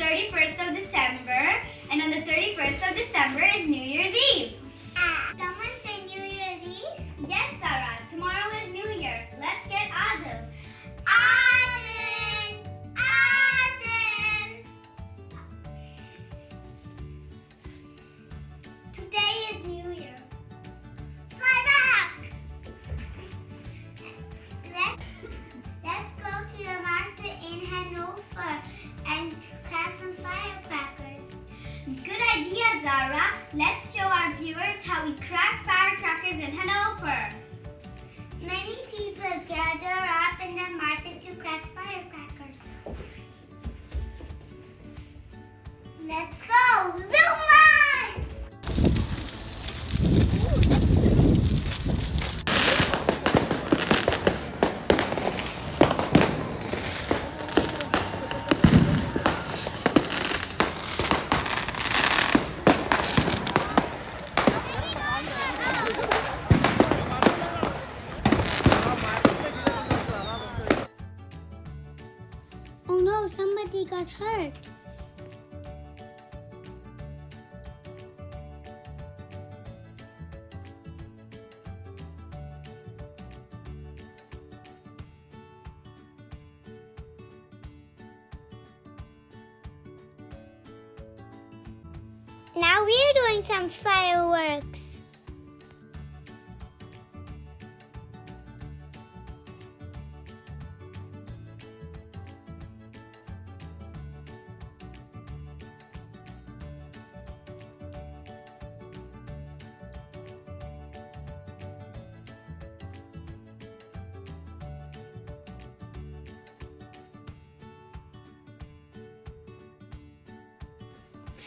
31st of December, and on the 31st of December is New Year's Eve. Someone say New Year's Eve? Yes, Sarah. Tomorrow is New Year. Let's get Adil. Adil! Adil! Today is New Year. Fly back! Let's go to the market in Hanover and crack some firecrackers. Good idea, Zara. Let's show our viewers how we crack firecrackers in Hanover. Many people gather up in the market to crack firecrackers. Let's go! Zoom on! Oh no, somebody got hurt. Now we're doing some fireworks.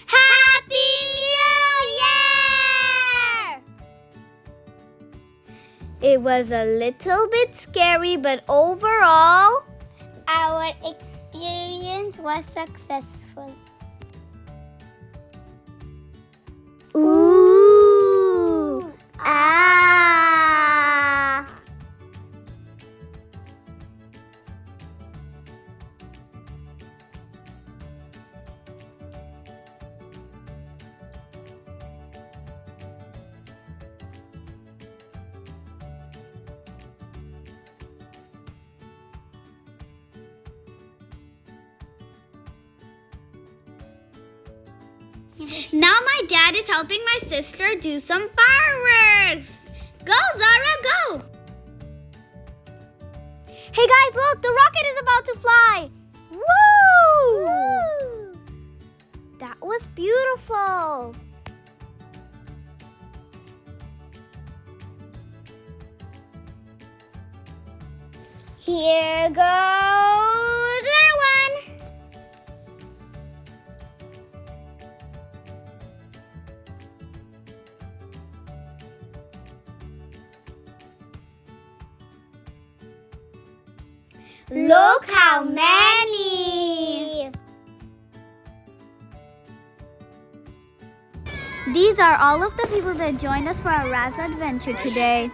Happy New Year! It was a little bit scary, but overall, Our experience was successful. ooh, ah. Now my dad is helping my sister do some fireworks. Go, Zara, go! Hey guys, look, the rocket is about to fly. Woo! That was beautiful. Here goes another one. Look how many! These are all of the people that joined us for our Raza adventure today.